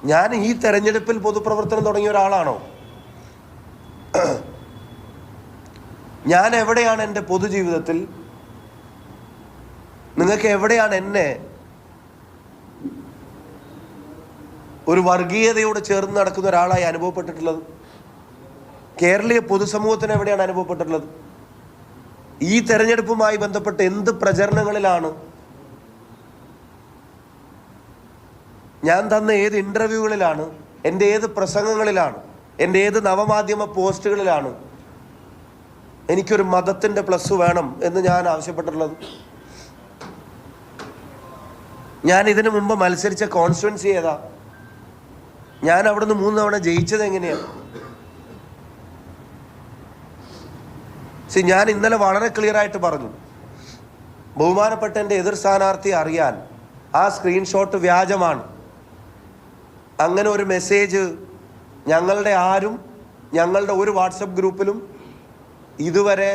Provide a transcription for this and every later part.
ഞാൻ ഈ തെരഞ്ഞെടുപ്പിൽ പൊതുപ്രവർത്തനം തുടങ്ങിയ ഒരാളാണോ? ഞാൻ എവിടെയാണ് എൻ്റെ പൊതുജീവിതത്തിൽ, നിങ്ങൾക്ക് എവിടെയാണ് എന്നെ ഒരു വർഗീയതയോട് ചേർന്ന് നടക്കുന്ന ഒരാളായി അനുഭവപ്പെട്ടിട്ടുള്ളത്? കേരളീയ പൊതുസമൂഹത്തിന് എവിടെയാണ് അനുഭവപ്പെട്ടിട്ടുള്ളത്? ഈ തെരഞ്ഞെടുപ്പുമായി ബന്ധപ്പെട്ട് എന്ത് പ്രചരണങ്ങളിലാണ്, ഞാൻ തന്ന ഏത് ഇൻ്റർവ്യൂകളിലാണ്, എൻ്റെ ഏത് പ്രസംഗങ്ങളിലാണ്, എൻ്റെ ഏത് നവമാധ്യമ പോസ്റ്റുകളിലാണ് എനിക്കൊരു മതത്തിൻ്റെ പ്ലസ് വേണം എന്ന് ഞാൻ ആവശ്യപ്പെട്ടിട്ടുള്ളത്? ഞാൻ ഇതിനു മുമ്പ് മത്സരിച്ച കോൺസ്റ്റിറ്റ്യുവൻസി ഏതാ? ഞാൻ അവിടുന്ന് 3 തവണ ജയിച്ചത് എങ്ങനെയാണ്? ഞാൻ ഇന്നലെ വളരെ ക്ലിയർ ആയിട്ട് പറഞ്ഞു, ബഹുമാനപ്പെട്ട എൻ്റെ എതിർ സ്ഥാനാർത്ഥി അറിയാൻ ആ സ്ക്രീൻഷോട്ട് വ്യാജമാണ്. അങ്ങനെ ഒരു മെസ്സേജ് ഞങ്ങളുടെ ആരും ഞങ്ങളുടെ ഒരു വാട്സപ്പ് ഗ്രൂപ്പിലും ഇതുവരെ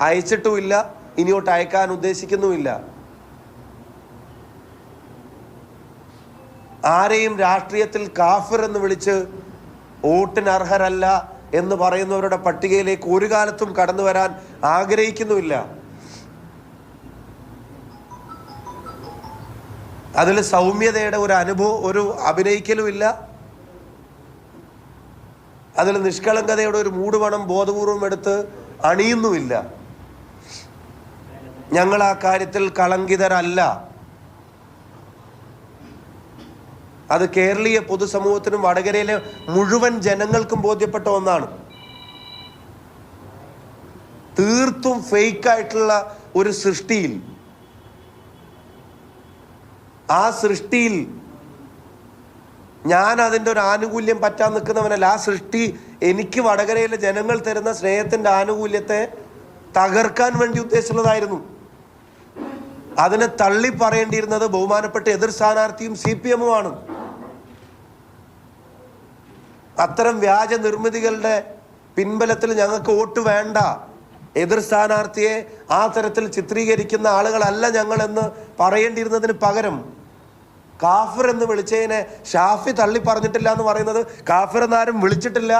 അയച്ചിട്ടുമില്ല, ഇനിയോട്ട് അയക്കാൻ ഉദ്ദേശിക്കുന്നുമില്ല. ആരെയും രാഷ്ട്രീയത്തിൽ കാഫിർ എന്ന് വിളിച്ച് വോട്ടിന് അർഹരല്ല എന്ന് പറയുന്നവരുടെ പട്ടികയിലേക്ക് ഒരു കാലത്തും കടന്നു വരാൻ ആഗ്രഹിക്കുന്നുമില്ല. അതിൽ സൗമ്യതയുടെ ഒരു അഭിനയിക്കലുമില്ല. അതിൽ നിഷ്കളങ്കതയുടെ ഒരു മൂടുപണം ബോധപൂർവം എടുത്ത് അണിയുന്നുമില്ല. ഞങ്ങൾ ആ കാര്യത്തിൽ കളങ്കിതരല്ല. അത് കേരളീയ പൊതുസമൂഹത്തിനും വടകരയിലെ മുഴുവൻ ജനങ്ങൾക്കും ബോധ്യപ്പെട്ട ഒന്നാണ്. തീർത്തും ഫേക്കായിട്ടുള്ള ഒരു സൃഷ്ടിയിൽ, ആ സൃഷ്ടിയിൽ ഞാൻ അതിൻ്റെ ഒരു ആനുകൂല്യം പറ്റാൻ നിൽക്കുന്നവനല്ല. ആ സൃഷ്ടി എനിക്ക് വടകരയിലെ ജനങ്ങൾ തരുന്ന സ്നേഹത്തിൻ്റെ ആനുകൂല്യത്തെ തകർക്കാൻ വേണ്ടി ഉദ്ദേശിച്ചുള്ളതായിരുന്നു. അതിനെ തള്ളി പറയേണ്ടിയിരുന്നത് ബഹുമാനപ്പെട്ട എതിർ സ്ഥാനാർത്ഥിയും CPM-ഉമാണ്. അത്തരം വ്യാജ നിർമ്മിതികളുടെ പിൻബലത്തിൽ ഞങ്ങൾക്ക് വോട്ട് വേണ്ട, എതിർ സ്ഥാനാർത്ഥിയെ ആ തരത്തിൽ ചിത്രീകരിക്കുന്ന ആളുകളല്ല ഞങ്ങളെന്ന് പറയേണ്ടിയിരുന്നതിന് പകരം കാഫിർ എന്ന് വിളിച്ചതിനെ ഷാഫി തള്ളി പറഞ്ഞിട്ടില്ല എന്ന് പറയുന്നത് കാഫിർ എന്നാരും വിളിച്ചിട്ടില്ല.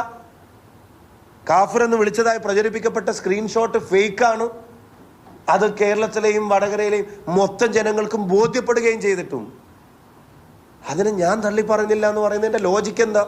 കാഫിർ എന്ന് വിളിച്ചതായി പ്രചരിപ്പിക്കപ്പെട്ട സ്ക്രീൻഷോട്ട് ഫേക്കാണ്. അത് കേരളത്തിലെയും വടകരയിലെയും മൊത്തം ജനങ്ങൾക്കും ബോധ്യപ്പെടുകയും ചെയ്തിട്ടും അതിന് ഞാൻ തള്ളി പറഞ്ഞില്ല എന്ന് പറയുന്നതിൻ്റെ ലോജിക്ക് എന്താ?